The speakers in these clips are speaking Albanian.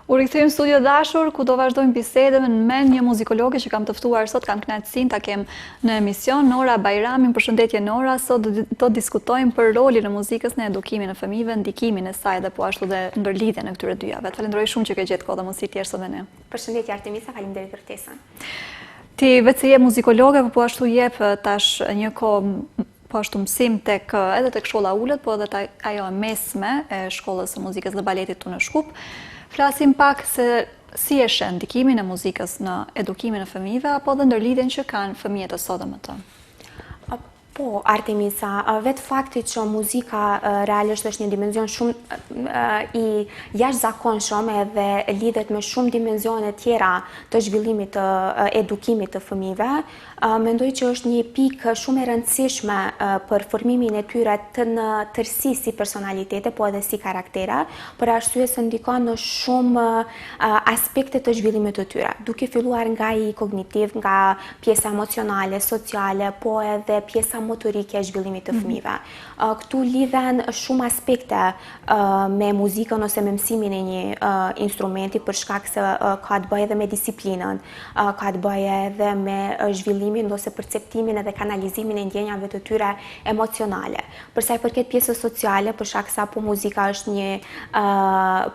U rikthejmë studio dashur, ku do vazhdojmë bisedën me një muzikologe që kam të ftuar sot, kam kënaqësinë ta kem në emision, Nora Bajramin. Përshëndetje Nora, sot do diskutojmë për rolin e muzikës në edukimin e fëmijëve, ndikimin e saj dhe po ashtu dhe ndërlidhjen e këtyre dy javëve. Falenderoj shumë që ke gjetë kohë dhe mos i tjerë sot me ne. Përshëndetje Artemisa, faleminderit për ftesën. Ti vetë je muzikologe, po ashtu jep tash një kohë po ashtu mësim edhe tek shkolla ulët, po edhe ajo e mesme e shkollës së muzikës dhe baletit tu në Shkup. Flasim pak se si e shën ndikimin e muzikës në edukimin e fëmijëve apo dhe ndërlidhjen që kanë fëmijët e sotëm me të. Po, Artemisa, vetë fakti që muzika realisht është një dimenzion shumë i jashtëzakonshëm edhe lidhet me shumë dimensione tjera të zhvillimit të edukimit të fëmijëve, mendoj që është një pikë shumë e rëndësishme për formimin e tyre të në tërësi si personalitete, po edhe si karaktera, për arsye se ndikon në shumë aspekte të zhvillimit të tyre, duke filluar nga i kognitiv, nga pjesa emocionale, sociale, po edhe pjesa motorike e zhvillimit të fëmijëve. Këtu lidhen shumë aspekte me muzikën ose me mësimin e një instrumenti, për shkak se ka të bëjë edhe me disiplinën, ka të bëjë edhe me zhvillimin ose perceptimin edhe kanalizimin e ndjenjave të tyre emocionale. Për sa i përket pjesës sociale, për shkak se apo muzika është një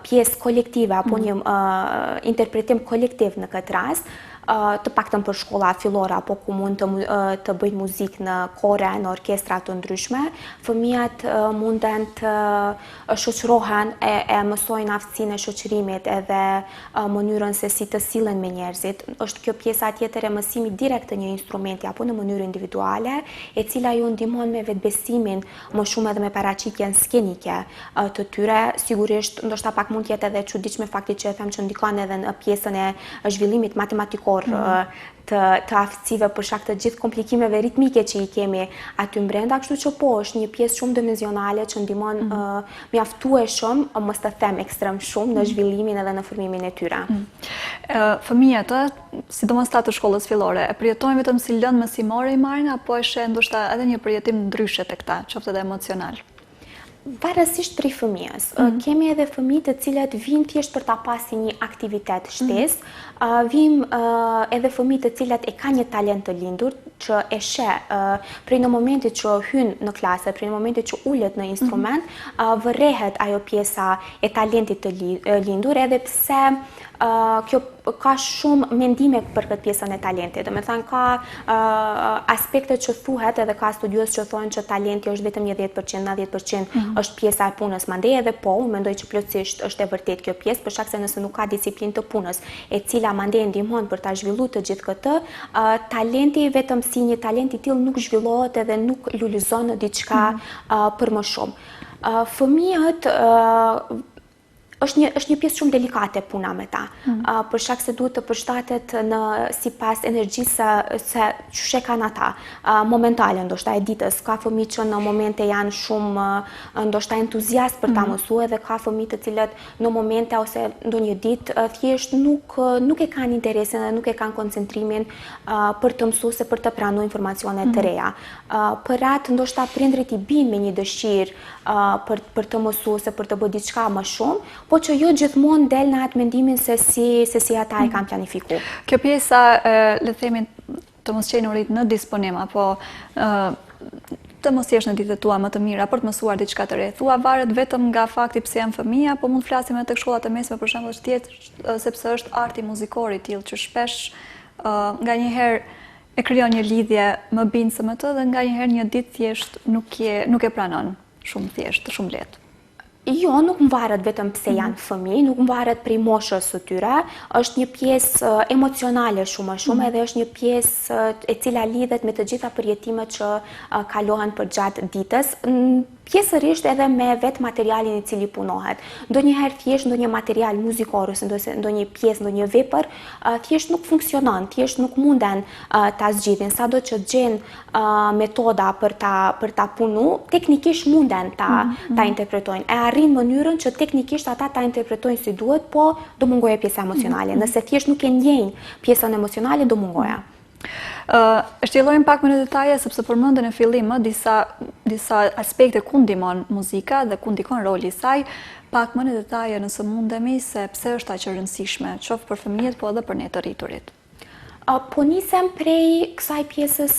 pjesë kolektive apo një interpretim kolektiv në këtë rast, të paktën për shkolla fillore apo ku mund të bëjnë muzikë në kore, në orkestra të ndryshme, fëmijët munden të shoqërohen e mësojnë aftësinë e shoqërimit edhe mënyrën se si të sillen me njerëzit. Është kjo pjesa tjetër e mësimit direkt të një instrumenti apo në mënyrë individuale, e cila ju ndihmon me vetbesimin më shumë edhe me paraqitjen skenike të tyre. Sigurisht, ndoshta pak mund të jetë edhe çuditshme fakti që e them që ndikon edhe në pjesën e zhvillimit matematikor të aftësive për shkak të gjithë komplikimeve ritmike që i kemi aty brenda, kështu që po është një pjesë shumë dimensionale që ndihmon mjaftueshëm, mos të them ekstrem shumë, në zhvillimin edhe në formimin e tyre. Fëmijët, sidomos ata të shkollës fillore, e përjetojnë vetëm si lëndë mësimore i marrin apo e sheh ndoshta edhe një përjetim ndryshe tek ta, qoftë edhe emocional? Varësisht prej fëmijës. Kemi edhe fëmijë të cilët vinë thjesht për ta pasur një aktivitet shtesë, vim edhe fëmijë të cilët e kanë një talent të lindur që e sheh prej në momentit që hyn në klasë, prej në momentit që ulet në instrument, vërrehet ajo pjesa e talentit të lindur, edhe pse kjo ka shumë mendime për këtë pjesën e talentit. Do të thënë ka aspekte që thuhet edhe ka studiues që thonë që talenti është vetëm 10%, 90% është pjesa e punës. Mandej edhe po, unë mendoj që plotësisht është e vërtet kjo pjesë, për shkak se nëse nuk ka disiplinë të punës, e cila mandej ndihmon për ta zhvilluar të gjithë këtë, talenti vetëm si një talent i tillë nuk zhvillohet edhe nuk lulizon në diçka për më shumë. Fëmijët është një pjesë shumë delikate puna me ta, për shkak se duhet të përshtatet në sipas energjisë se çuçi kanë ata, momentale ndoshta e ditës. Ka fëmijë që në momente janë shumë ndoshta entuziast për ta mësuar, dhe ka fëmijë të cilët në momente ose ndonjë ditë thjesht nuk e kanë interesin dhe nuk e kanë koncentrimin për të mësuar se për të pranuar informacione të reja. Për atë ndoshta prindrit i bin me një dëshirë për të mësuar se për të bërë diçka më shumë, po që jo gjithmonë del në atë mendimin se si ata e kanë planifikuar. Kjo pjesa, le të themi, të mos qenurit në disponim, apo të mos jesh në ditët tua më të mira për të mësuar diçka të re, thua varet vetëm nga fakti pse janë fëmijë, apo mund të flasim edhe tek shkollat e mesme për shembull, sepse është arti muzikor i tillë që shpesh nganjëherë e krijon një lidhje më bindëse me të, dhe nganjëherë një ditë thjesht nuk e pranon shumë thjesht, shumë lehtë. Jo, nuk më varet vetëm pse janë fëmijë, nuk më varet prej moshës së tyre, është një pjesë emocionale shumë edhe është një pjesë e cila lidhet me të gjitha përjetimet që kalohen përgjatë ditës. Pjesërisht edhe me vetë materialin i cili punohet. Ndonjëherë thjesht ndonjë material muzikor ose ndonjë pjesë, ndonjë vepër thjesht nuk funksionon, thjesht nuk munden ta zgjidhin, sado që gjenë metoda për ta punu, teknikisht munden ta interpretojnë. E arrin mënyrën që teknikisht ata ta interpretojnë si duhet, po do mungoje pjesa emocionale. Nëse thjesht nuk e ndjejnë pjesën emocionale, do mungoja. Shtjellojmë pak më në detaje, sepse përmendën në fillim disa aspekte ku ndihmon muzika dhe ku ndikon roli i saj. pak më në detaje nëse mundemi se pse është aq e rëndësishme, qoftë për fëmijët, po edhe për ne të rriturit. Po nisem prej kësaj pjesës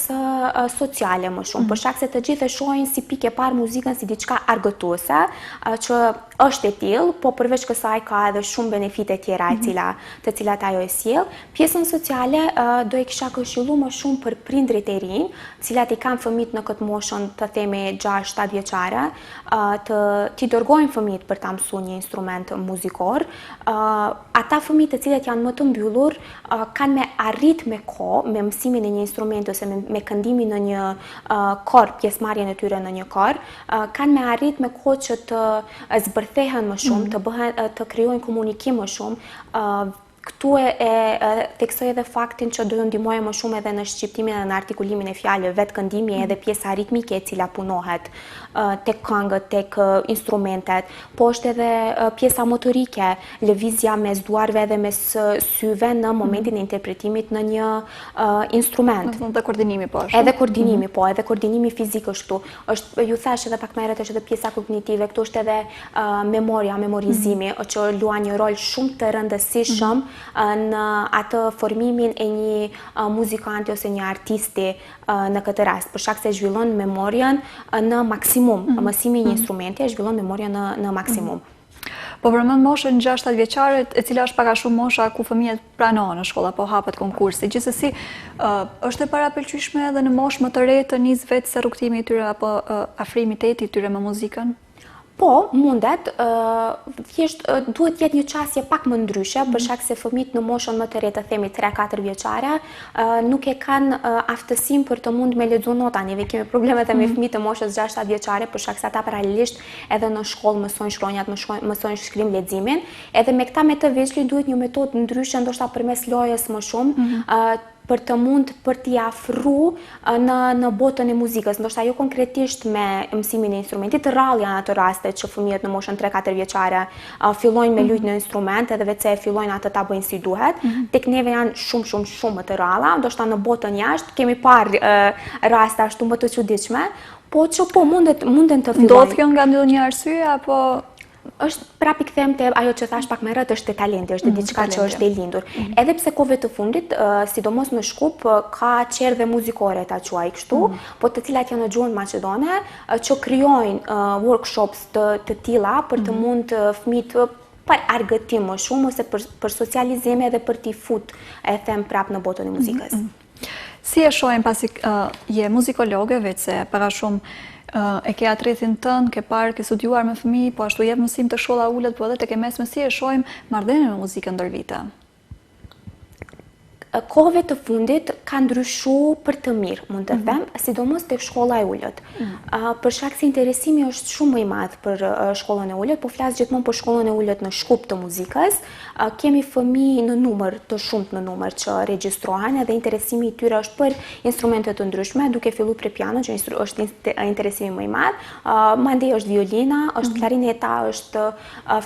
sociale më shumë, për shkak se të gjithë e shohin si pikë e parë muzikën si diçka argëtuese, që është e tillë, po përveç kësaj ka edhe shumë benefite tjera të cilat ajo e sjell. Pjesën sociale do e kisha këshilluar më shumë për prindrit e rinj, të cilat i kanë fëmijët në këtë moshën, të themi 6-7 vjeçare, t'i dërgojnë fëmijët për ta mësuar një instrument muzikor. Ata fëmijë të cilët janë më të mbyllur kanë me arrit me kohë, me mësimin e një instrumenti ose me këndimin në një kor, pjesëmarrjen e tyre në një kor, kanë me arrit me kohë që të zbërthehen më shumë, të krijojnë komunikim më shumë. Këtu e theksoj edhe faktin që do ju ndihmojë më shumë edhe në shqiptimin dhe në artikulimin e fjalëve, vetë këndimi edhe pjesa ritmike e cila punohet tek këngët, tek instrumentet, po është edhe pjesa motorike, lëvizja mes duarve dhe mes syve në momentin e interpretimit në një instrument. Edhe koordinimi po është. Edhe koordinimi po, edhe koordinimi fizik është këtu. Është, ju thash edhe pak më herët, është edhe pjesa kognitive, këtu është edhe memoria, memorizimi, që luan një rol shumë të rëndësishëm në atë formimin e një muzikanti ose një artisti në këtë rast, për shkak se zhvillon memorien në maksimum. Mësimi i një instrumenti e zhvillon memorien në maksimum. Po përmend moshën 6-7 vjeçare, e cila është pak a shumë mosha ku fëmijët pranohen në shkolla, po hapet konkursi. Gjithsesi, është e parapëlqyeshme edhe në moshë më të re të nis vetë se rrugtimi i tyre apo afrimiteti i tyre me muzikën? Po, mundet, thjesht duhet jetë një qasje pak më ndryshe, për shkak se fëmijët në moshën më të re, të themi 3-4 vjeçare, nuk e kanë aftësinë për të mund me lexuar nota. Ne kemi problemet me fëmijët të moshës 6-7 vjeçare, për shkak se ata paralelisht edhe në shkollë mësojnë shkronjat, mësojnë shkrim leximin, edhe me këta me të veçli duhet një metodë ndryshe, ndoshta përmes lojës më shumë, për të mund për t'i afru në botën e muzikës, ndoshta jo konkretisht me mësimin e instrumentit, rrallë janë ato raste që fëmijët në moshën 3-4 vjeçare fillojnë me lujt në instrument edhe vetë se fillojnë atë ta bëjnë si duhet. Tek neve janë shumë më të rralla, ndoshta në botën jashtë kemi parë raste ashtu më të çuditshme, po që po munden të fillojnë. Ndodh kjo nga ndonjë arsye apo është prapë kthem te ajo që thash pak më herët, është talenti, është diçka që është e lindur. Edhe pse kohëve të fundit, sidomos në Shkup, ka qerdhe muzikore ta quaj kështu, po të cilat janë në gjuhën maqedone, që krijojnë workshops të tilla për të mund fëmijët për argëtim më shumë ose për socializim edhe për t'i fut, e them prapë në botën e muzikës. Si e shohim pasi je muzikologe, vetë se para shumë e ke atrethin tënë, ke parë, ke studiuar me fëmijë, po ashtu jep mësim të shkolla ulët, po edhe tek e mesme, si e shohim marrëdhënien me muzikën ndër vite? Kohëve të fundit ka ndryshuar për të mirë, mund të them, sidomos tek shkolla e ulët. Për shkak se interesimi është shumë më i madh për shkollën e ulët, po flas gjithmonë për shkollën e ulët në Shkup të muzikës. Kemi fëmijë në numër të shumtë në numër që regjistrohen edhe interesimi i tyre është për instrumente të ndryshme, duke filluar prej piano, që është interesimi më i madh. Mandej është violina, është klarineta, është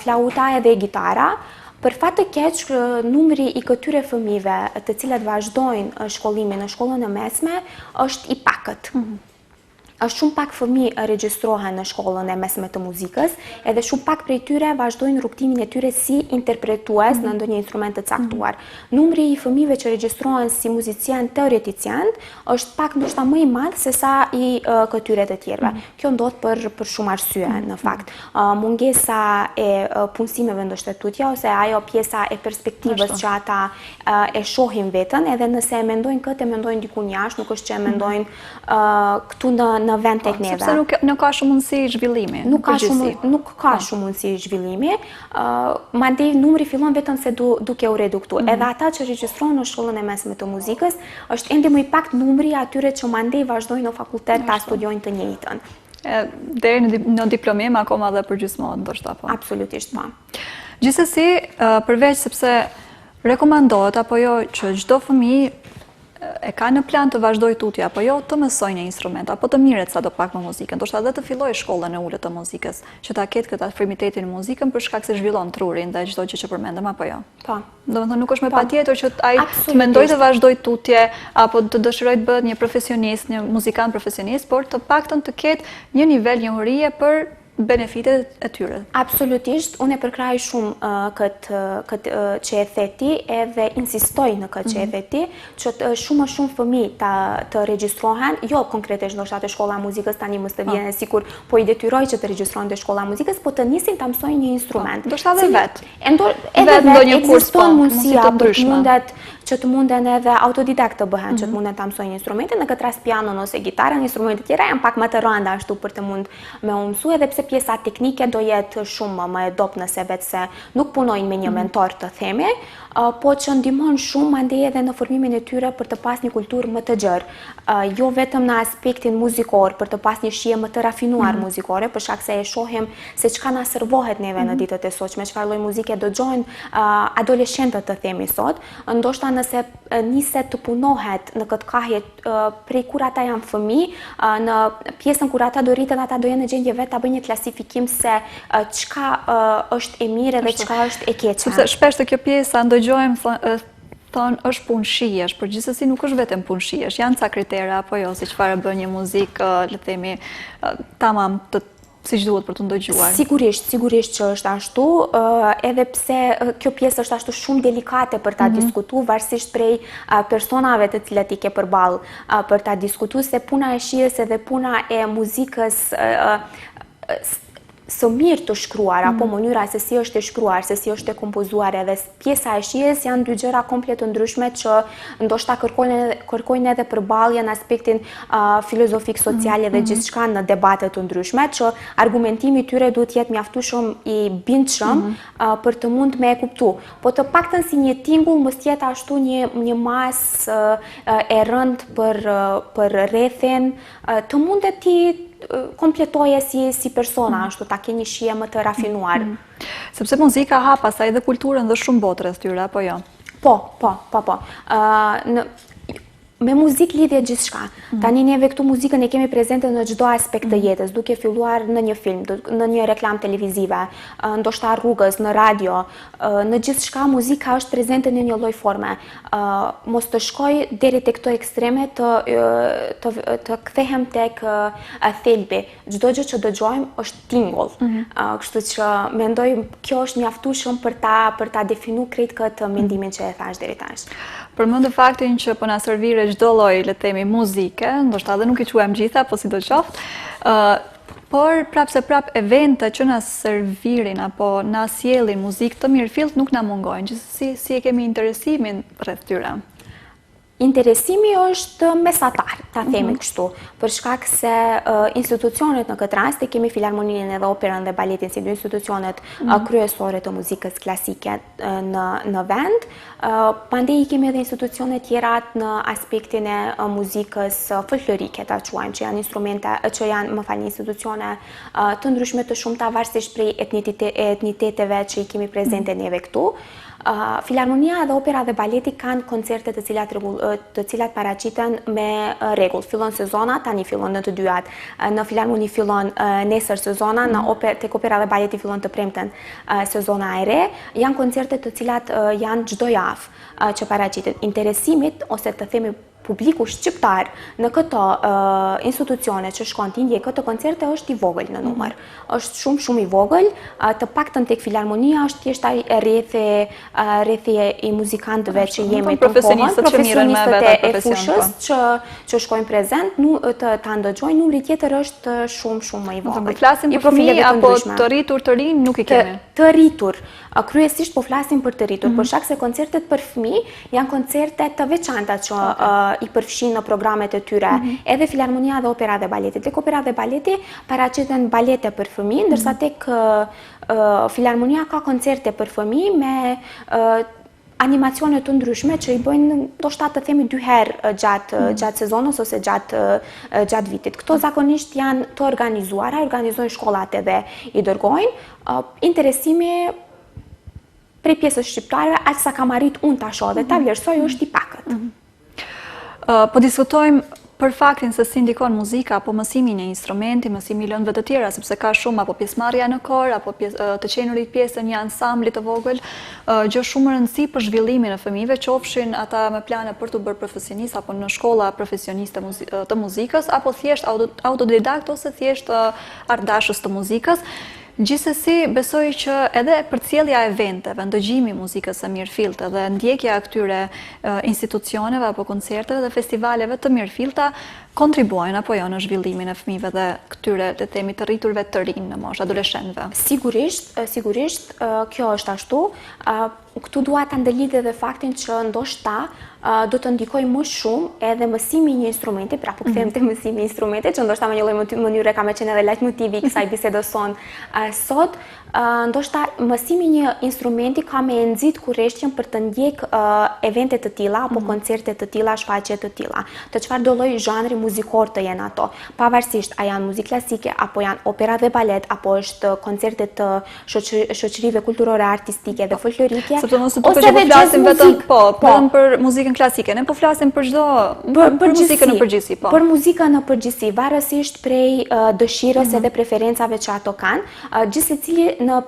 flauta edhe gitara. Për fat të keq, numri i këtyre fëmijëve të cilat vazhdojnë shkollimin në shkollën e mesme është i pakët. Është shumë pak fëmijë regjistrohen në shkollën e mesme të muzikës, edhe shumë pak prej tyre vazhdojnë rrugtimin e tyre si interpretues në ndonjë instrument të caktuar. Numri i fëmijëve që regjistrohen si muzician teoretician është pak ndoshta më i madh se sa i këtyre të tjerëve. Kjo ndodh për shumë arsye në fakt. Mungesa e punësimeve ndoshta tutja ose ajo pjesa e perspektivës që ata e shohin veten, edhe nëse e mendojnë këtë, e mendojnë diku jashtë, nuk është që e mendojnë këtu në vend tek neve. Sepse nuk ka shumë mundësi zhvillimi. Nuk ka shumë mundësi zhvillimi. Mandej numri fillon vetëm se duke u reduktuar. Edhe ata që regjistrohen në shkollën e mesme të muzikës, është ende më i pak numri atyre që mandej vazhdojnë në fakultet ta studiojnë të njëjtën. Deri në diplomim akoma dhe përgjysmohet ndoshta po. Absolutisht po. Gjithsesi, përveç sepse rekomandohet apo jo që çdo fëmijë e ka në plan të vazhdojë tutje apo jo të mësojë një instrument apo të mirret sa do pak me muzikën, ndoshta edhe të fillojë shkollën e ulët të muzikës, që ta ketë këtë afrimitetin në muzikën për shkak se zhvillon trurin dhe çdo gjë që përmendëm apo jo. Po. Domethënë nuk është me patjetër që ai të mendojë të vazhdojë tutje apo të dëshirojë të bëhet një profesionist, një muzikant profesionist, por të paktën të ketë një nivel njohurie për benefitet e tyre. Absolutisht, unë e përkraj shumë këtë që e theti edhe insistoj në këtë që e theti, që shumë fëmijë të regjistrohen, jo konkretisht ndoshta te shkolla e muzikës tani mos të vjen sikur, po i detyroj që të regjistrohen te shkolla e muzikës, po të nisin ta mësojnë një instrument. Ndoshta edhe vetë. Edhe vetë ekziston mundësia që të munden edhe autodidakt të bëhen, që të munden ta mësojnë instrumentin, në këtë rast pianon ose gitarën, instrumentet tjera janë pak më të rënda ashtu për të mund me u mësu, edhe pse pjesa teknike do jetë shumë më e dobët nëse vetë se nuk punojnë me një mentor të themi, po që ndihmon shumë mandej edhe në formimin e tyre për të pas një kulturë më të gjerë, jo vetëm në aspektin muzikor, për të pas një shije më të rafinuar muzikore, për shkak se e shohim se çka na servohet neve në ditët e sotshme, çfarë lloj muzike dëgjojnë adoleshentët të themi sot, ndoshta nëse niset të punohet në këtë kahje prej kur ata janë fëmijë, në pjesën kur ata do rriten, ata do jenë në gjendje vetë ta bëjnë një klasifikim se çka është e mirë dhe çka është e keqe. Sepse shpesh te kjo pjesa ndëgjojmë thonë është punë shihesh, por gjithsesi nuk është vetëm punë shihesh, janë ca kritera apo jo, si çfarë bën një muzikë, le të themi, tamam siç duhet për të ndëgjuar. Sigurisht që është ashtu, edhe pse kjo pjesë është ashtu shumë delikate për ta diskutuar, varësisht prej personave të cilat i ke përballë për ta diskutuar, se puna e shijes edhe puna e muzikës së mirë të shkruar, apo mënyra se si është e shkruar, se si është e kompozuar, edhe pjesa e shijes janë dy gjëra komplet të ndryshme që ndoshta kërkojnë edhe përballje në aspektin filozofik, social dhe gjithçka në debate të ndryshme, që argumentimi i tyre duhet të jetë mjaftueshëm i bindshëm për të mund me e kuptu. Po të paktën si një tingull mos jetë ashtu një masë e rënd për rrethin, të mundet ti kompletoje si persona, ashtu ta ke një shije më të rafinuar. Sepse muzika ha pastaj edhe kulturën dhe shumë botë rreth tyre, apo jo? Po. Me muzikë lidhje gjithçka. Tani neve këtu muzikën e kemi prezente në çdo aspekt të jetës, duke filluar në një film, në një reklam televizive, ndoshta rrugës, në radio, në gjithçka muzika është prezente në një lloj forme. Mos të shkoj deri tek këto ekstreme të kthehem tek thelbi. Çdo gjë që dëgjojmë është tingull. Kështu që mendoj kjo është mjaftueshëm për ta definuar krejt këtë mendimin që e thash deri tash. Përmendë faktin që po na servire çdo lloj, le të themi, muzike, ndoshta edhe nuk i quajmë gjitha, po sidoqoftë, por prap evente që na servirin apo na sjellin muzikë të mirëfillt nuk na mungojnë. Gjithsesi si e kemi interesimin rreth tyre? Interesimi është mesatar, ta themi kështu, për shkak se institucionet në këtë rast, kemi Filharmoninë edhe Operën dhe Baletin si dy institucionet kryesore të muzikës klasike në vend, pandej kemi edhe institucione tjera në aspektin e muzikës folklorike, ta quajmë, që janë instrumente, që janë, institucione të ndryshme të shumta varësisht prej etniteteve që i kemi prezente neve këtu. Filharmonia dhe Opera dhe Baleti kanë koncerte të cilat paraqiten me rregull. Fillon sezona, tani fillon në të dyat. Në Filharmoni fillon nesër sezona, tek Opera dhe Baleti fillon të premten sezona e re. Janë koncerte të cilat janë çdo javë që paraqiten. Interesimit ose të themi publiku shqiptar në këto institucione që shkon të ndjej këto koncerte është i vogël në numër. Është shumë i vogël, të paktën tek Filharmonia është thjesht rrethi i muzikantëve që jemi të kohën, profesionistët e fushës që shkojnë prezent, ta ndëgjojnë, numri tjetër është shumë më i vogël. Po flasim për fëmijë apo të rritur të rinj nuk i kemi. Të rritur. Kryesisht po flasim për të rritur, për shkak se koncertet për fëmijë janë koncerte të veçanta që i përfshin në programet e tyre, edhe Filharmonia dhe Opera dhe Baleti. Tek Opera dhe Baleti paraqiten balete për fëmijë, ndërsa tek Filharmonia ka koncerte për fëmijë me animacione të ndryshme që i bëjnë ndoshta të themi 2 herë gjatë sezonës ose gjatë vitit. Këto zakonisht janë të organizuara, organizojnë shkollat edhe i dërgojnë. Interesimi prej pjesës shqiptarëve, aq sa kam arrit unë ta shoh dhe ta vlerësoj, është i pakët. Po diskutojmë për faktin se si ndikon muzika apo mësimi një instrumenti, mësimi i lëndëve të tjera, sepse ka shumë apo pjesëmarrja në kor, apo të qenurit pjesë në një ansambli të vogël, gjë shumë rëndësi për zhvillimin e fëmijëve, qofshin ata me plane për të bërë profesionistë apo në shkolla profesioniste të muzikës, apo thjesht autodidakt ose thjesht ardashës të muzikës. Gjithsesi, besoj që edhe përcjellja e eventeve, ndëgjimi i muzikës së mirëfillte dhe ndjekja e këtyre institucioneve apo koncerteve dhe festivaleve të mirëfillta kontribuojnë apo jo në zhvillimin e fëmijëve dhe këtyre, le të themi, të rriturve të rinj në moshë adoleshentëve. Sigurisht, kjo është ashtu. Këtu dua ta ndëlidhe edhe faktin që ndoshta do të ndikoj më shumë edhe mësimi i një instrumenti, pra po kthehem te mësimi i instrumentit, që ndoshta me një lloj mënyre ka më qenë edhe leitmotivi i kësaj bisede sot, ndoshta mësimi i një instrumenti ka me nxit kurrështjen për të ndjek evente të tilla apo koncerte të tilla, shfaqje të tilla. Të çfarë do lloj zhanri muzikor të jenë ato, pavarësisht a janë muzikë klasike apo janë opera dhe balet apo është koncerte të shoqërive kulturore, artistike dhe folklorike. Sepse mos duket që po flasim vetëm për muzikën klasike, ne po flasim për çdo për muzikën në përgjithësi, po. Për muzikën në përgjithësi, varësisht prej dëshirës edhe preferencave që ato kanë, gjithsecili në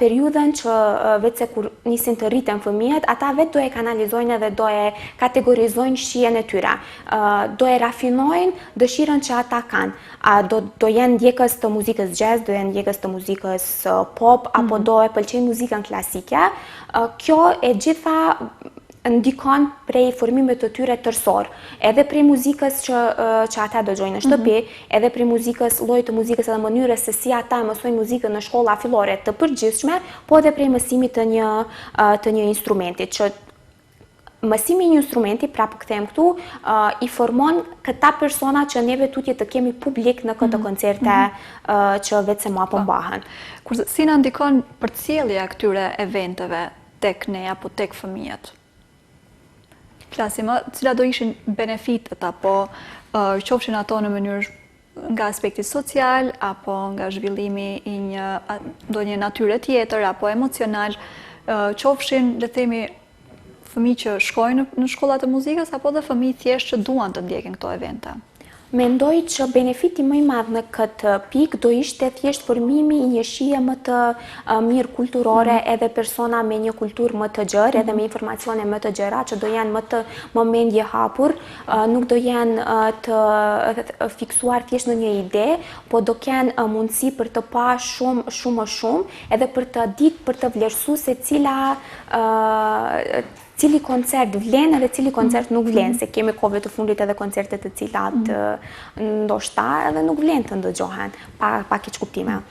periudhën që vetëse kur nisin të rriten fëmijët, ata vetë do e kanalizojnë edhe do e kategorizojnë shijen e tyre. Do e rafinojnë dëshirën që ata kanë. Do jenë ndjekës të muzikës jazz, do jenë ndjekës të muzikës pop, apo do e pëlqejnë muzikën klasike. Kjo e gjitha ndikon prej formimit të tyre tërësor, edhe prej muzikës që ata dëgjojnë në shtëpi, edhe prej muzikës, llojit të muzikës edhe mënyrës se si ata mësojnë muzikën në shkolla fillore të përgjithshme, po edhe prej mësimit të një instrumenti, që mësimi i një instrumenti, pra po kthehem këtu, i formon këta persona që neve tutje të kemi publik në këtë koncerte që vetëse mua po mbahen. Kurse si na ndikon përcjellja e këtyre eventeve tek ne apo tek fëmijët? Flasim, cila do ishin benefitet apo qofshin ato në mënyrë nga aspekti social apo nga zhvillimi i ndonjë natyre tjetër apo emocional, qofshin, le të themi, fëmijë që shkojnë në shkolla të muzikës apo dhe fëmijë thjesht që duan të ndjekin këto evente? Mendoj që benefiti më i madh në këtë pikë do ishte thjesht formimi i një shije më të mirë kulturore, edhe persona me një kulturë më të gjerë, edhe me informacione më të gjera, që do janë më mendje hapur, nuk do janë të fiksuar thjesht në një ide, po do kenë mundësi për të pa shumë, edhe për të ditë, për të vlerësuar se cili koncert vlen edhe cili koncert nuk vlen, se kemi kohëve të fundit edhe koncerte të cilat ndoshta edhe nuk vlen të ndëgjohen, pa keq kuptime.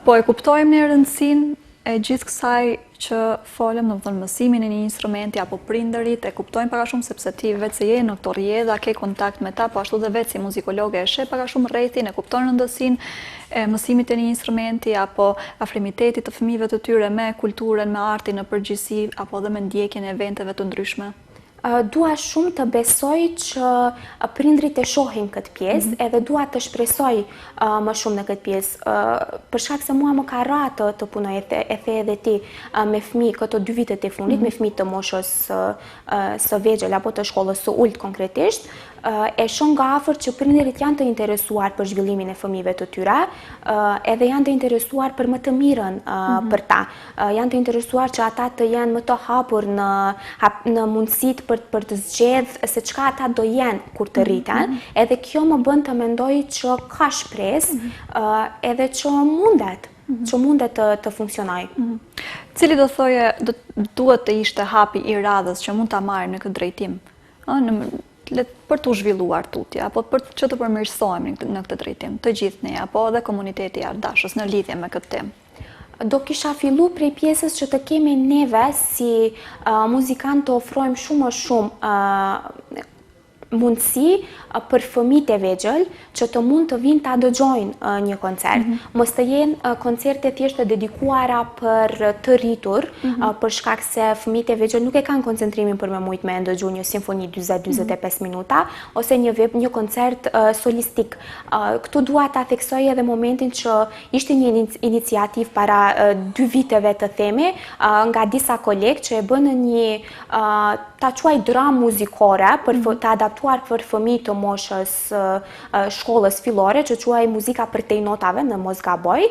Po e kuptojmë në rëndësinë e gjithë kësaj që folëm, domethënë mësimin e një instrumenti apo prindërit e kuptojnë pak a shumë sepse ti vetë se je në këto rrjedha, ke kontakt me ta, po ashtu dhe vetë si muzikologe e sheh pak a shumë rrethin, e kupton rëndësinë e mësimit e një instrumenti apo afrimitetit të fëmijëve të tyre me kulturën, me artin në përgjithësi apo dhe me ndjekjen e eventeve të ndryshme. Dua shumë të besoj që prindrit e shohin këtë pjesë, edhe dua të shpresoj më shumë në këtë pjesë, për shkak se mua më ka rrë të punoj, e the edhe ti, me fëmijë këto 2 vitet e fundit, me fëmijë të moshës së vegjël apo të shkollës së ulët konkretisht, e shoh nga afër që prindërit janë të interesuar për zhvillimin e fëmijëve të tyre, edhe janë të interesuar për më të mirën për ta. Janë të interesuar që ata të jenë më të hapur në mundësitë për të zgjedhë se çka ata do jenë kur të rriten, edhe kjo më bën të mendoj që ka shpresë, edhe që mundet të funksionojë. Cili do thoje duhet të ishte hapi i radhës që mund ta marrim në këtë drejtim? Për të zhvilluar tutje, apo për që të përmirësohemi në këtë drejtim, të gjithë ne, apo edhe komuniteti i ardashës në lidhje me këtë temë? Do kisha fillu prej pjesës që të kemi neve si muzikant të ofrojmë shumë mundësi për fëmijët e vegjël që të mund të vinë ta dëgjojnë një koncert. Mos të jenë koncerte thjesht të dedikuara për të rritur, për shkak se fëmijët e vegjël nuk e kanë koncentrimin për me mujt me ndëgju një simfoni 40-45 minuta ose një koncert solistik. Këtu dua ta theksoj edhe momentin që ishte një iniciativë para 2 viteve të themi nga disa kolegë që e bënë një ta quaj dramë muzikore për të adaptuar adaptuar për fëmijë të moshës shkollës fillore, që quaj Muzika për tej notave, në mos gaboj,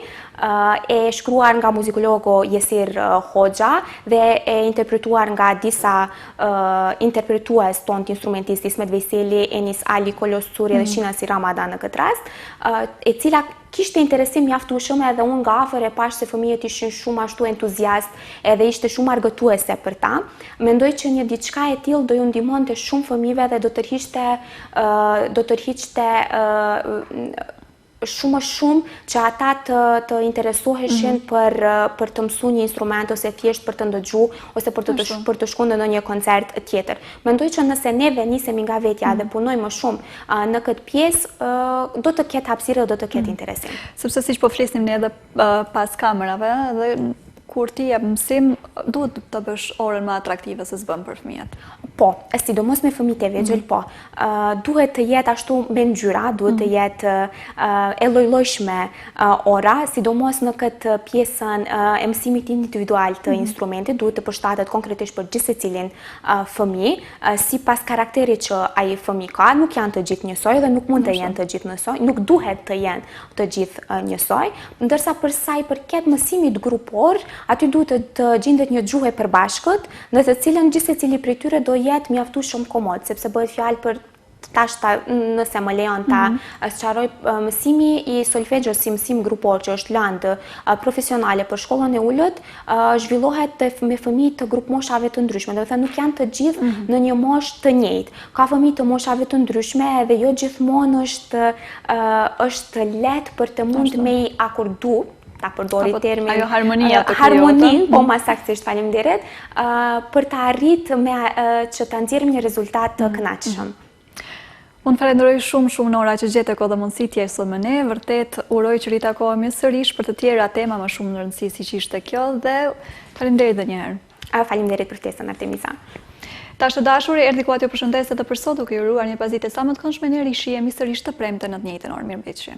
e shkruar nga muzikologu Jesir Hoxha dhe e interpretuar nga disa interpretues tonë të instrumentistë, Ismet Vejseli, Enis Ali, Kolos Curi dhe Shina Si Ramadan në këtë rast, e cila kishte interesim mjaftueshëm edhe unë nga afër e pash se fëmijët ishin shumë ashtu entuziast edhe ishte shumë argëtuese për ta. Mendoj që një diçka e tillë do ju ndihmonte shumë fëmijëve dhe do tërhiqte shumë që ata të interesoheshin për të mësuar një instrument ose thjesht për të ndëgjuar ose për të shkuar në një koncert tjetër. Mendoj që nëse neve nisemi nga vetja dhe punojmë më shumë në këtë pjesë, do të ketë hapësirë dhe do të ketë interesim. Sepse siç po flisnim ne edhe pas kamerave, dhe kur ti jep mësim, duhet të bësh orën më atraktive se s'bën për fëmijët. Po, sidomos me fëmijët e vegjël, po. Duhet të jetë ashtu me ngjyra, duhet të jetë e lloj-llojshme ora, sidomos në këtë pjesën e mësimit individual të instrumentit, duhet të përshtatet konkretisht për gjithë secilin fëmijë, sipas karakterit që ai fëmijë ka, nuk janë të gjithë njësoj dhe nuk mund të jenë të gjithë njësoj, nuk duhet të jenë të gjithë njësoj, ndërsa për sa i përket mësimit grupor, aty duhet të gjendet një gjuhë e përbashkët, në të cilën gjithsecili prej tyre do jetë mjaftueshëm komod, sepse bëhet fjalë për nëse më lejon ta sqaroj, mësimi i solfegjos si mësim grupor që është lëndë profesionale për shkollën e ulët, zhvillohet me fëmijë të grup moshave të ndryshme, do të thënë nuk janë të gjithë në një moshë të njëjtë. Ka fëmijë të moshave të ndryshme dhe jo gjithmonë është lehtë për të mund me i akordu, ta përdori termin ajo harmonia të harmonin, po më saktësisht, faleminderit, për të arritë që të nxjerrim një rezultat të kënaqshëm. Unë falenderoj shumë Nora që gjete kohë dhe mundësi t'jesh sot me ne, vërtet uroj që ritakohemi sërish për të tjera tema më shumë në rëndësi si që ishte kjo dhe faleminderit dhe njëherë. Faleminderit për ftesën, Artemisa. Tash të dashur, erdhi koha t'ju përshëndes edhe për sot, duke ju uruar një pasdite sa më të këndshme, ne rishihemi sërish të premte në të njëjtën orë. Mirëmbëjtje.